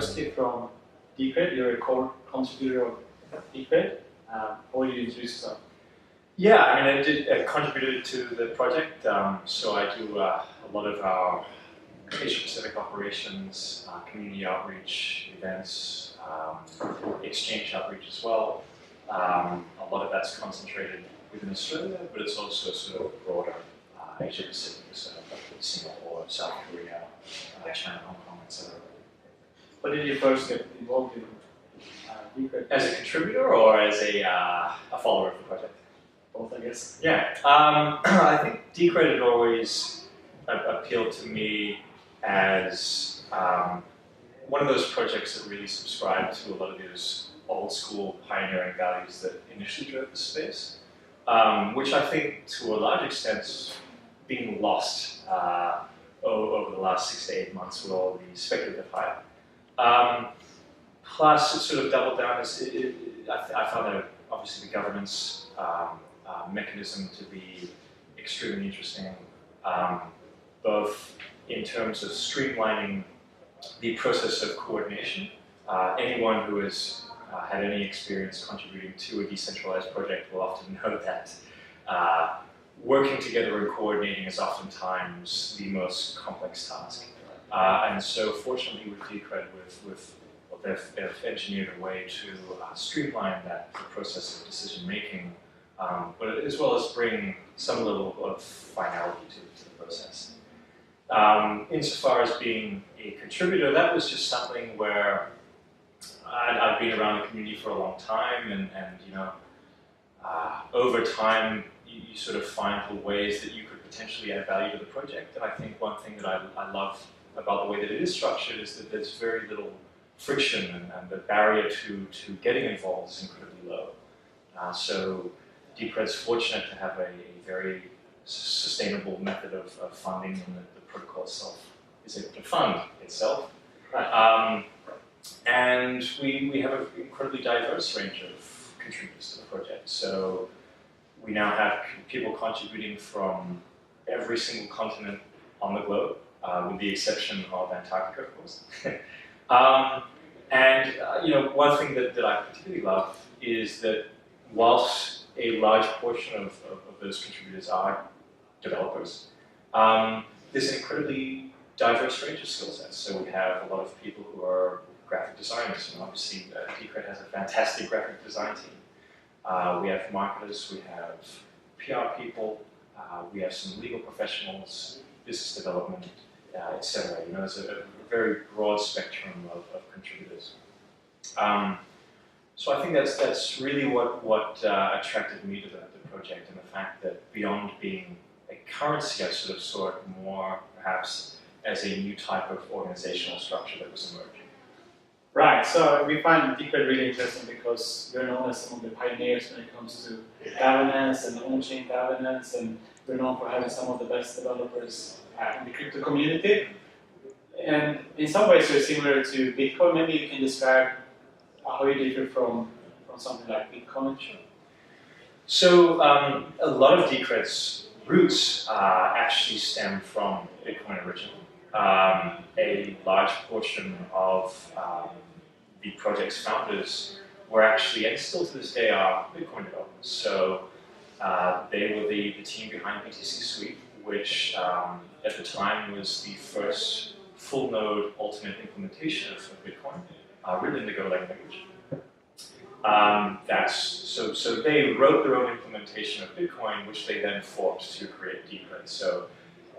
Buirski from Decred. You're a core contributor of Decred. How will you introduce yourself? Yeah, I mean, I contributed to the project, so I do a lot of our Asia-Pacific operations, community outreach, events, exchange outreach as well. A lot of that's concentrated within Australia, but it's also sort of broader Asia-Pacific, so Singapore, South Korea, China, Hong Kong, etc. When did you first get involved in Decred? As a contributor or as a follower of the project? Both, I guess. Yeah, I think Decred had always appealed to me as one of those projects that really subscribed to a lot of those old school pioneering values that initially drove the space, which I think to a large extent has been lost over the last 6 to 8 months with all the speculative hype. Plus, it sort of doubled down as I found that obviously the governance mechanism to be extremely interesting, both in terms of streamlining the process of coordination. Anyone who has had any experience contributing to a decentralized project will often know that working together and coordinating is oftentimes the most complex task. And so fortunately with Decred, they've engineered a way to streamline the process of decision making, but as well as bring some level of finality to the process. Insofar as being a contributor, that was just something where I've been around the community for a long time, and you know, over time you sort of find the ways that you could potentially add value to the project. And I think one thing that I love about the way that it is structured is that there's very little friction, and the barrier to getting involved is incredibly low. So Decred's fortunate to have a very sustainable method of funding, and the protocol itself is able to fund itself. Right. And we have an incredibly diverse range of contributors to the project. So we now have people contributing from every single continent on the globe, with the exception of Antarctica, of course. You know, one thing that I particularly love is that whilst a large portion of those contributors are developers, there's an incredibly diverse range of skill sets. So we have a lot of people who are graphic designers, and obviously Decred has a fantastic graphic design team. We have marketers, we have PR people, we have some legal professionals, business development, etc. You know, there's a very broad spectrum of contributors. So I think that's really what attracted me to the project, and the fact that beyond being a currency, I sort of saw it more perhaps as a new type of organizational structure that was emerging. Right, so we find Decred really interesting because you're known as some of the pioneers when it comes to governance and on-chain governance, and we're known for having some of the best developers in the crypto community. And in some ways you're similar to Bitcoin. Maybe you can describe how you differ from something like Bitcoin. So a lot of Decred's roots actually stem from Bitcoin originally. A large portion of the project's founders were actually, and still to this day are, Bitcoin developers. So they were the team behind BTC Suite, which at the time was the first full node alternate implementation of Bitcoin, written in the Golang language. So they wrote their own implementation of Bitcoin, which they then forked to create Decred. So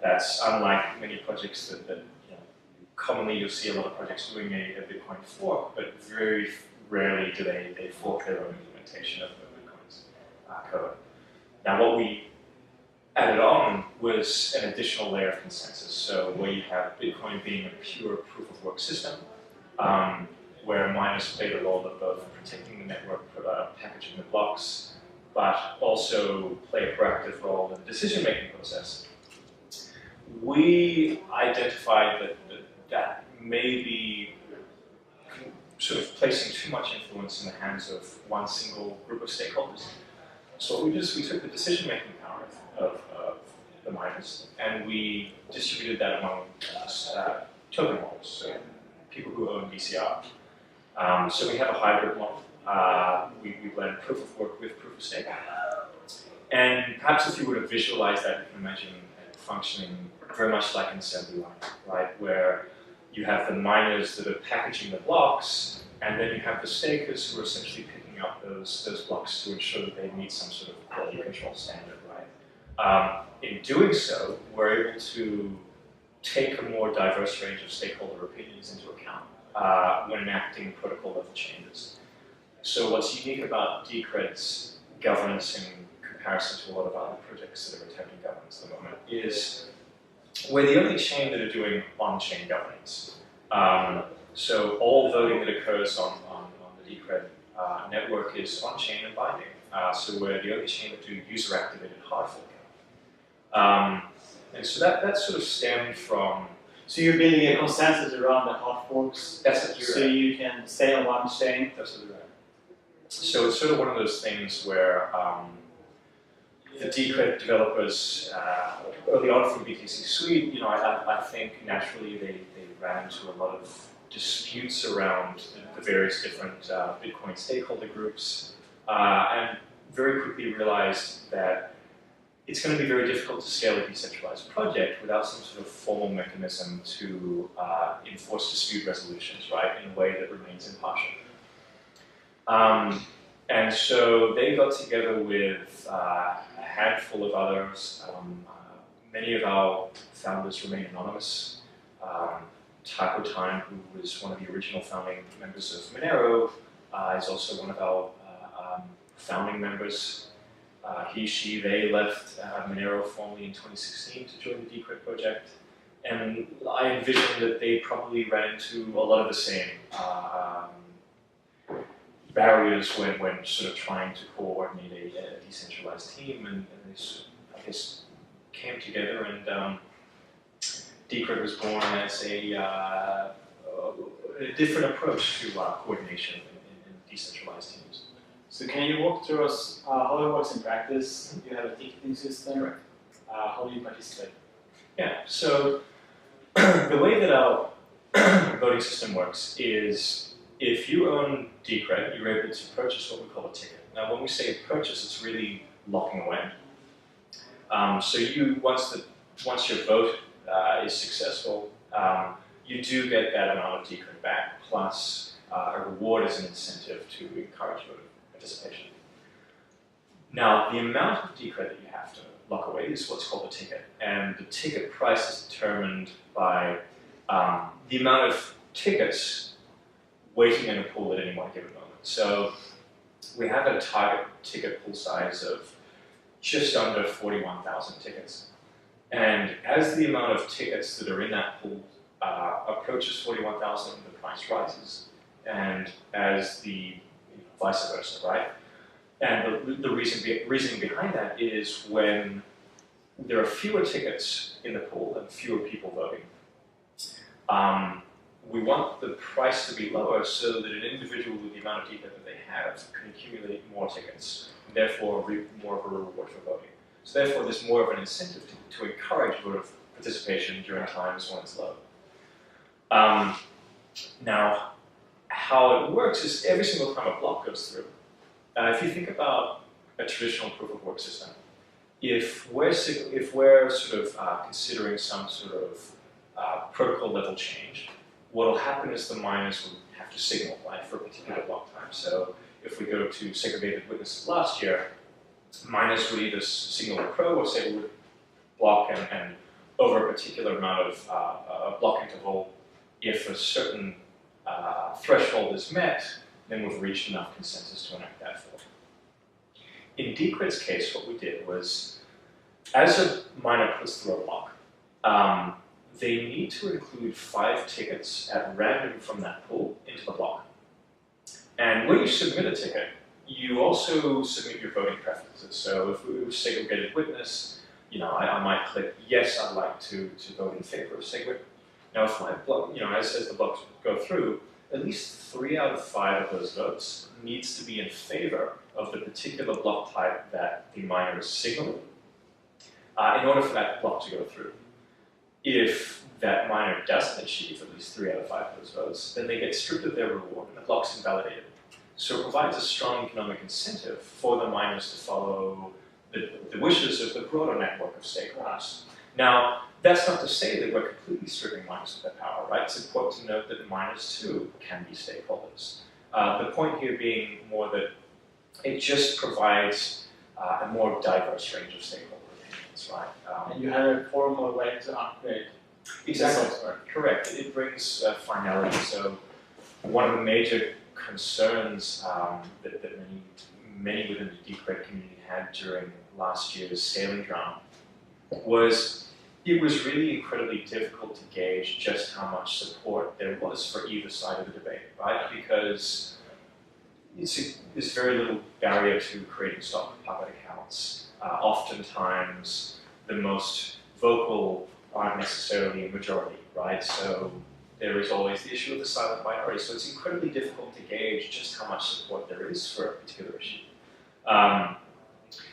that's unlike many projects that you know, commonly you'll see a lot of projects doing a Bitcoin fork, but very rarely do they fork their own implementation of Bitcoin's code. Now what we added on was an additional layer of consensus. So where you have Bitcoin being a pure proof of work system, where miners played a role of both protecting the network, packaging the blocks, but also play a proactive role in the decision-making process. We identified that may be sort of placing too much influence in the hands of one single group of stakeholders. So what we did is we took the decision-making power of the miners and we distributed that among token holders. So people who own BCR. So we have a hybrid model. We blend proof of work with proof of stake. And perhaps if you were to visualize that, you can imagine it functioning very much like an assembly line, right? Where you have the miners that are packaging the blocks, and then you have the stakers who are essentially picking up those blocks to ensure that they meet some sort of quality control standard, right? In doing so, we're able to take a more diverse range of stakeholder opinions into account when enacting protocol level changes. So what's unique about Decred's governance in comparison to a lot of other projects that are attempting governance at the moment is we're the only chain that are doing on-chain governance. So all voting that occurs on the Decred network is on-chain and binding. So we're the only chain that do user-activated hard forking. And so that sort of stemmed from... So you're building a consensus around the hard forks, That's absolutely so right. you can stay on one chain. That's absolutely right. So it's sort of one of those things where the Decred developers, early on from BTC Suite, I think naturally they ran into a lot of disputes around the various different Bitcoin stakeholder groups, and very quickly realized that it's going to be very difficult to scale a decentralized project without some sort of formal mechanism to enforce dispute resolutions, right, in a way that remains impartial. And so they got together with a handful of others. Many of our founders remain anonymous. Taco Time, who was one of the original founding members of Monero, is also one of our founding members. They left Monero formally in 2016 to join the Decred project. And I envision that they probably ran into a lot of the same barriers when sort of trying to coordinate a decentralized team, and they, I guess, came together, and Decred was born as a different approach to coordination in decentralized teams. So can you walk through us how it works in practice? You have a ticketing system. Correct. How do you participate? Yeah, so the way that our voting system works is if you own Decred, you're able to purchase what we call a ticket. Now, when we say purchase, it's really locking away. So once your vote is successful, you do get that amount of Decred back, plus a reward as an incentive to encourage voter participation. Now, the amount of Decred that you have to lock away is what's called a ticket, and the ticket price is determined by the amount of tickets waiting in a pool at any one given moment. So we have a target ticket pool size of just under 41,000 tickets. And as the amount of tickets that are in that pool approaches 41,000, the price rises. And as the vice versa, right? And the reasoning behind that is when there are fewer tickets in the pool and fewer people voting, we want the price to be lower so that an individual with the amount of Decred that they have can accumulate more tickets, and therefore reap more of a reward for voting. So therefore there's more of an incentive to encourage voter participation during times when it's low. Now, how it works is every single time a block goes through, if you think about a traditional proof of work system, if we're sort of considering some sort of protocol level change, what will happen is the miners will have to signal, right, for a particular block time. So if we go to segregated witnesses last year, miners would either signal a pro or say we would block, and over a particular amount of block interval, if a certain threshold is met, then we've reached enough consensus to enact that vote. In Decred's case, what we did was, as a miner puts through a block, they need to include 5 tickets at random from that pool into the block. And when you submit a ticket, you also submit your voting preferences. So if we were segregated witness, I might click yes, I'd like to vote in favor of segwit. Now, if my block, as the blocks go through, at least 3 out of 5 of those votes needs to be in favor of the particular block type that the miner is signaling in order for that block to go through. If that miner doesn't achieve at least 3 out of 5 of those votes, then they get stripped of their reward and the block's invalidated. So it provides a strong economic incentive for the miners to follow the wishes of the broader network of stakeholders. Now, that's not to say that we're completely stripping miners of their power, right? It's important to note that miners too can be stakeholders. The point here being more that it just provides a more diverse range of stakeholder opinions, right? And you have a formal way to upgrade Exactly. the software. Correct. It brings finality. So one of the major concerns that many within the Decred community had during last year's scaling round was it was really incredibly difficult to gauge just how much support there was for either side of the debate, right? Because there's very little barrier to creating stock Puppet accounts. Oftentimes, the most vocal aren't necessarily a majority, right? So there is always the issue of the silent minority. So it's incredibly difficult to gauge just how much support there is for a particular issue.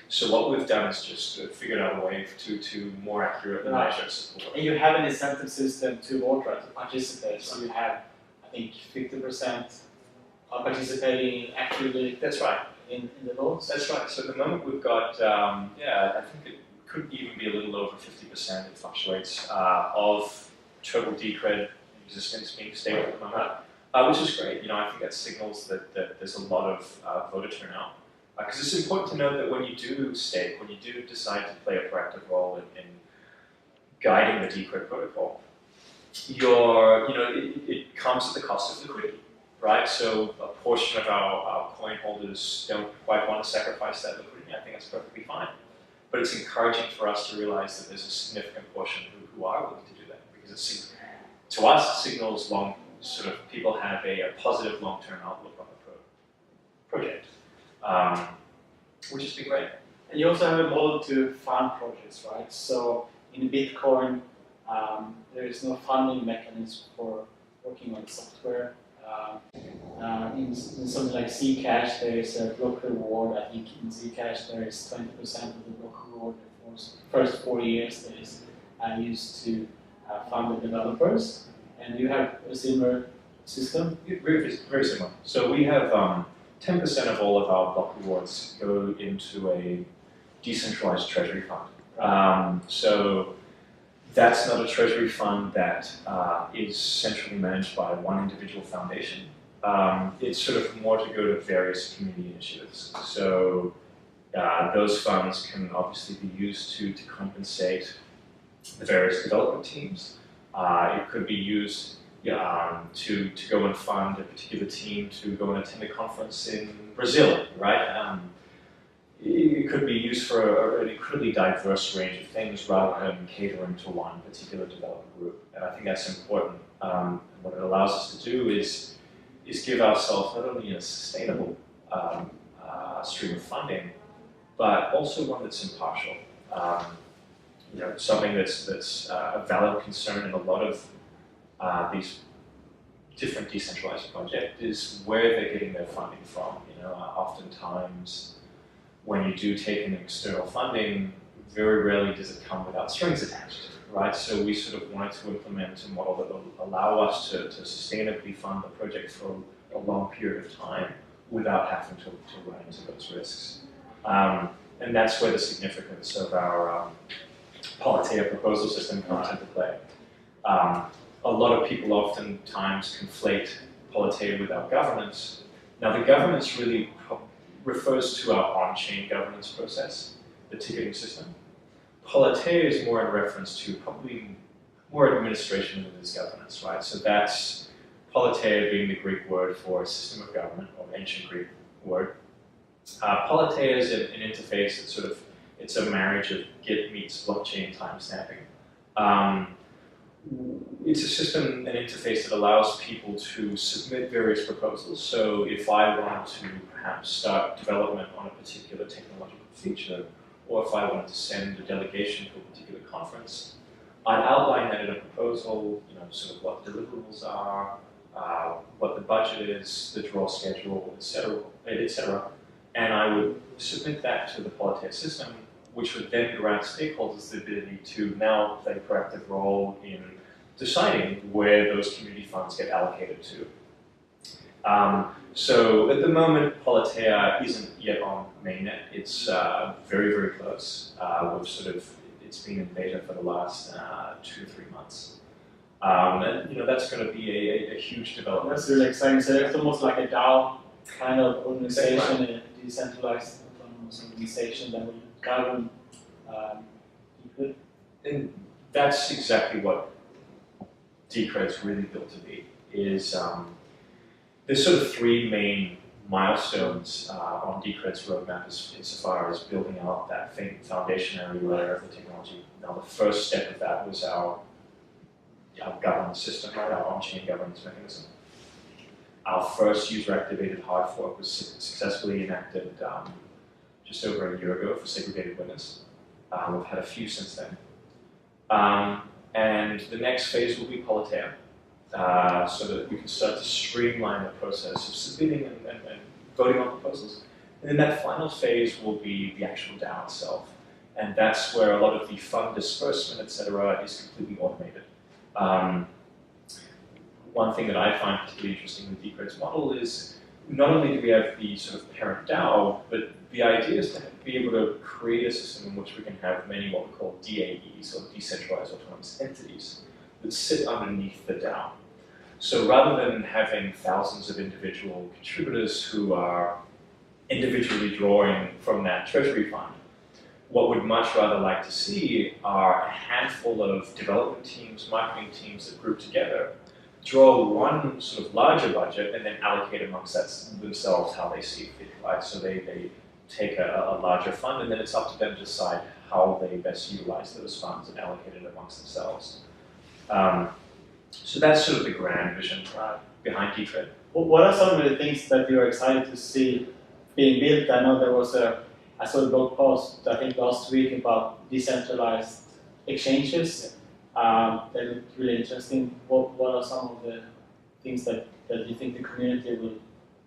So what we've done is just figured out a way to more accurately measure support. And you have an incentive system to vote, right, to participate. So you have, I think, 50% are participating actively. That's right. In the votes. That's right. So at the moment we've got, yeah, I think it could even be a little over 50%. It fluctuates of total Decred existence being stable at the moment, which is great. You know, I think that signals that there's a lot of voter turnout. Because it's important to note that when you do stake, when you do decide to play a proactive role in guiding the Decred protocol, it comes at the cost of liquidity, right? So a portion of our coin holders don't quite want to sacrifice that liquidity. I think that's perfectly fine. But it's encouraging for us to realize that there's a significant portion who are willing to do that, because to us it signals people have a positive long-term outlook on the project. Which has been great. And you also have a model to fund projects, right? So in Bitcoin, there is no funding mechanism for working on software. In something like Zcash, there is a block reward. I think in Zcash there is 20% of the block reward for the first 4 years that is used to fund the developers. And you have a similar system? Very, very similar. So we have 10% of all of our block rewards go into a decentralized treasury fund. So that's not a treasury fund that is centrally managed by one individual foundation. It's sort of more to go to various community initiatives. So those funds can obviously be used to compensate the various development teams. It could be used to go and fund a particular team to go and attend a conference in Brazil, right? It could be used for an incredibly diverse range of things rather than catering to one particular development group. And I think that's important. What it allows us to do is give ourselves not only a sustainable stream of funding, but also one that's impartial. Something that's a valid concern in a lot of these different decentralized projects is where they're getting their funding from. Oftentimes when you do take in external funding, very rarely does it come without strings attached, right? So we sort of wanted to implement a model that will allow us to sustainably fund the project for a long period of time without having to run into those risks. And that's where the significance of our Politeia proposal system comes into play. A lot of people oftentimes conflate Politeia with our governance. Now the governance really refers to our on-chain governance process, the ticketing system. Politeia is more in reference to probably more administration than it is governance, right? So that's Politeia being the Greek word for system of government, or ancient Greek word. Politeia is an interface that it's a marriage of Git meets blockchain timestamping. It's a system, an interface that allows people to submit various proposals. So if I want to perhaps start development on a particular technological feature, or if I wanted to send a delegation to a particular conference, I'd outline that in a proposal, sort of what the deliverables are, what the budget is, the draw schedule, etc. And I would submit that to the Politeia system, which would then grant stakeholders the ability to now play a proactive role in deciding where those community funds get allocated to. So at the moment, Politeia isn't yet on mainnet. It's very, very close. It's been in beta for the last 2 or 3 months. And that's going to be a huge development. That's really exciting. So it's almost like a DAO kind of organization, a decentralized autonomous organization that will govern people. And that's exactly what Decred's really built to be. There's sort of 3 main milestones on Decred's roadmap insofar as building out that foundationary layer of the technology. Now, the first step of that was our governance system, right? Our on-chain governance mechanism. Our first user-activated hard fork was successfully enacted just over a year ago for segregated winners. We've had a few since then. And the next phase will be Politeia, so that we can start to streamline the process of submitting and voting on proposals. And then that final phase will be the actual DAO itself. And that's where a lot of the fund disbursement, etc., is completely automated. One thing that I find particularly interesting with Decred's model is not only do we have the sort of parent DAO, but the idea is to be able to create a system in which we can have many what we call DAEs, or decentralized autonomous entities, that sit underneath the DAO. So rather than having thousands of individual contributors who are individually drawing from that treasury fund, what we'd much rather like to see are a handful of development teams, marketing teams that group together, draw one sort of larger budget, and then allocate amongst themselves how they see fit, right? So they take a larger fund, and then it's up to them to decide how they best utilize those funds and allocate it amongst themselves. So that's sort of the grand vision behind Decred. What are some of the things that you're excited to see being built? I know there was I saw a blog post, I think last week, about decentralized exchanges. That looked really interesting. What are some of the things that you think the community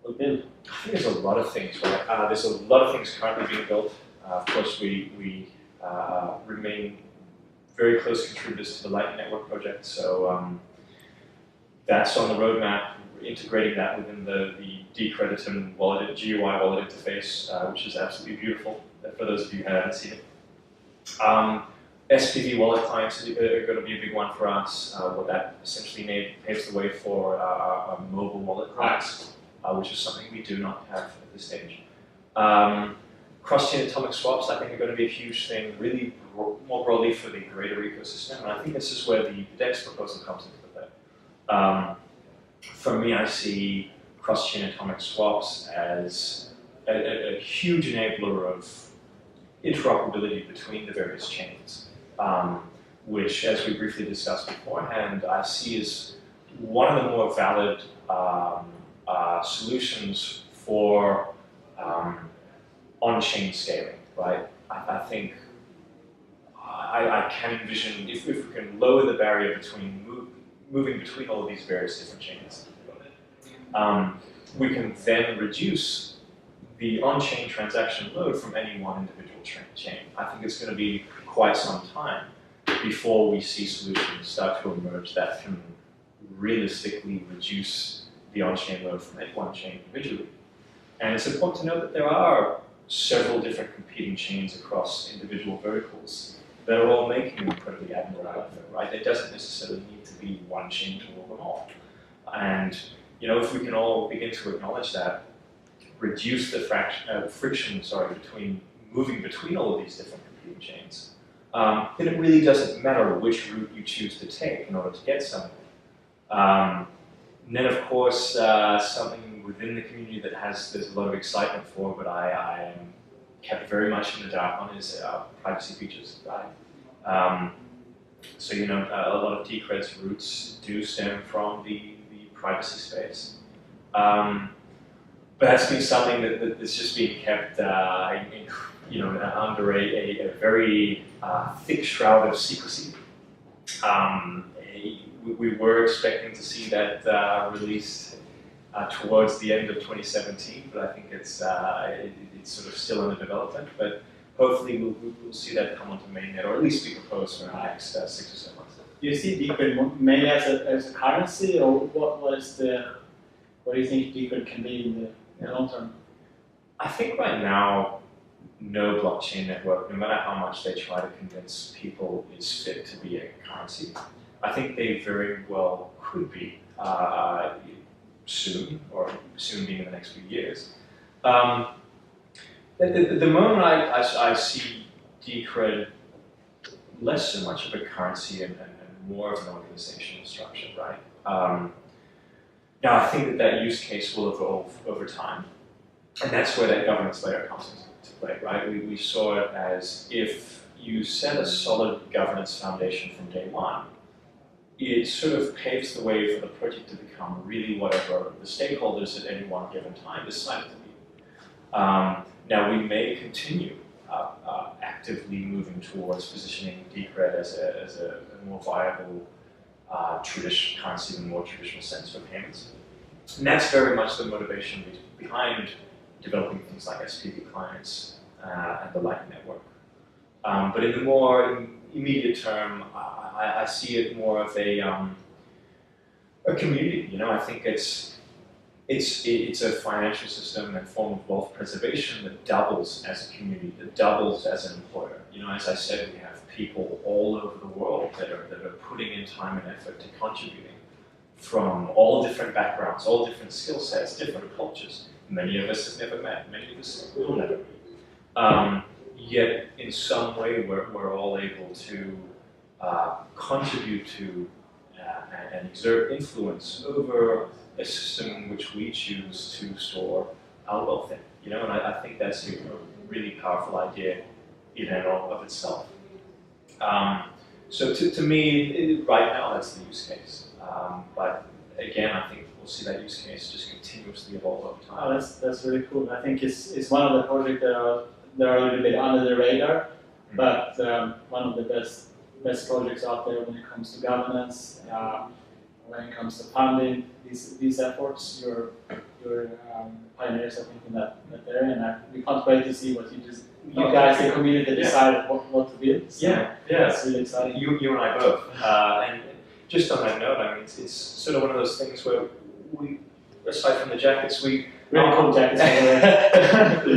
will build? I think there's a lot of things, right? There's a lot of things currently being built. Of course, we remain very close contributors to the Lightning Network project, so that's on the roadmap, integrating that within the Decred wallet, GUI wallet interface, which is absolutely beautiful, for those of you who haven't seen it. SPV wallet clients are going to be a big one for us. What that essentially paves the way for our mobile wallet clients, which is something we do not have at this stage. Cross-chain atomic swaps, I think, are going to be a huge thing, really more broadly for the greater ecosystem. And I think this is where the DEX proposal comes into play. For me, I see cross-chain atomic swaps as a huge enabler of interoperability between the various chains, which, as we briefly discussed beforehand, I see as one of the more valid solutions for on-chain scaling, right? I think I can envision, if we can lower the barrier between moving between all of these various different chains, we can then reduce the on-chain transaction load from any one individual chain. I think it's going to be quite some time before we see solutions start to emerge that can realistically reduce the on-chain load from any one chain individually. And it's important to note that there are several different competing chains across individual verticals that are all making incredibly admirable effort, right? It doesn't necessarily need to be one chain to rule them all. And if we can all begin to acknowledge that, reduce the friction between moving between all of these different computing chains, then it really doesn't matter which route you choose to take in order to get somewhere. And then, of course, something within the community that there's a lot of excitement for, but I am kept very much in the dark on, is privacy features. So, a lot of Decred's roots do stem from the privacy space. But that's been something that's just been kept, under a very thick shroud of secrecy. We were expecting to see that released towards the end of 2017, but I think it's sort of still under development. But hopefully we'll see that come onto mainnet, or at least be proposed for the next 6 or 7 months. do you see Decred mainly as a currency, or what do you think Decred can be in the long term? I think right now, no blockchain network, no matter how much they try to convince people, is fit to be a currency. I think they very well could be soon, or soon being in the next few years. The moment I see Decred less so much of a currency and more of an organizational structure, right? Now I think that use case will evolve over time, and that's where that governance layer comes into play, right? We saw it as if you set a solid governance foundation from day one, it sort of paves the way for the project to become really whatever the stakeholders at any one given time decide it to be. Now we may continue actively moving towards positioning Decred as a more viable currency in a more traditional sense for payments. And that's very much the motivation behind developing things like SPV clients and the Lightning Network. But in the more immediate term, I see it more of a community. You know, I think it's a financial system and form of wealth preservation that doubles as a community, that doubles as an employer. You know, as I said, we have people all over the world that are putting in time and effort to contributing from all different backgrounds, all different skill sets, different cultures. Many of us have never met, many of us will never meet. Yet, in some way, we're all able to contribute to and exert influence over a system in which we choose to store our wealth in. You know, and I think that's a really powerful idea in and of itself. So to me, right now, that's the use case. But again, I think we'll see that use case just continuously evolve over time. Oh, that's really cool. I think it's one of the projects that are a little bit under the radar, but one of the best projects out there when it comes to governance, when it comes to funding these efforts. You're pioneers, I think, in that area, and we can't wait to see what you guys, the community, decide what to build. So yeah, it's really exciting. You and I both. And just on that note, I mean, it's sort of one of those things where we, aside from the jackets, we really cool jackets.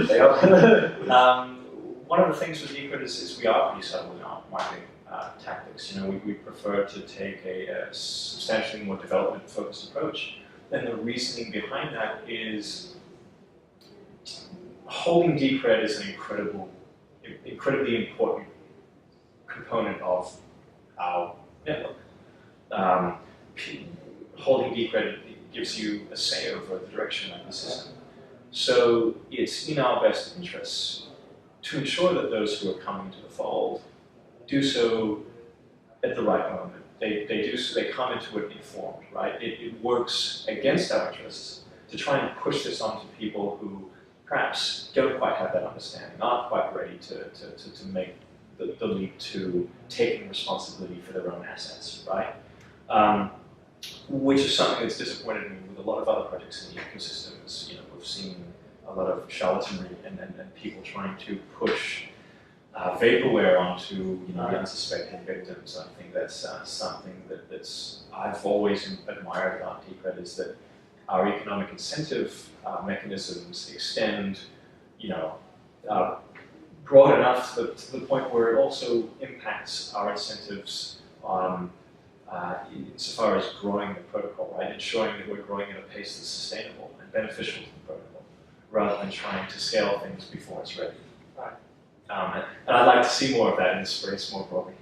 They are. One of the things with Decred is we are pretty subtle in our marketing tactics. You know, we prefer to take a substantially more development-focused approach, and the reasoning behind that is holding Decred is an incredibly important component of our network. Holding Decred gives you a say over the direction of the system. So it's in our best interests to ensure that those who are coming to the fold do so at the right moment. They come into it informed, right? It works against our interests to try and push this onto people who perhaps don't quite have that understanding, aren't quite ready to make the leap to taking responsibility for their own assets, right? Which is something that's disappointed me with a lot of other projects in the ecosystems. You know, we've seen a lot of charlatanry and people trying to push vaporware onto the unsuspecting victims. I think that's something that's I've always admired about Decred, is that our economic incentive mechanisms extend, broad enough to the point where it also impacts our incentives on insofar as growing the protocol, right? Ensuring that we're growing at a pace that's sustainable and beneficial to the protocol, rather than trying to scale things before it's ready. Right. And I'd like to see more of that in the space more broadly.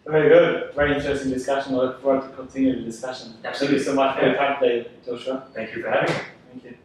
Very good. Very interesting discussion. I look forward to continue the discussion. Absolutely. Thank you so much for your time today, Joshua. Thank you for having me. Thank you.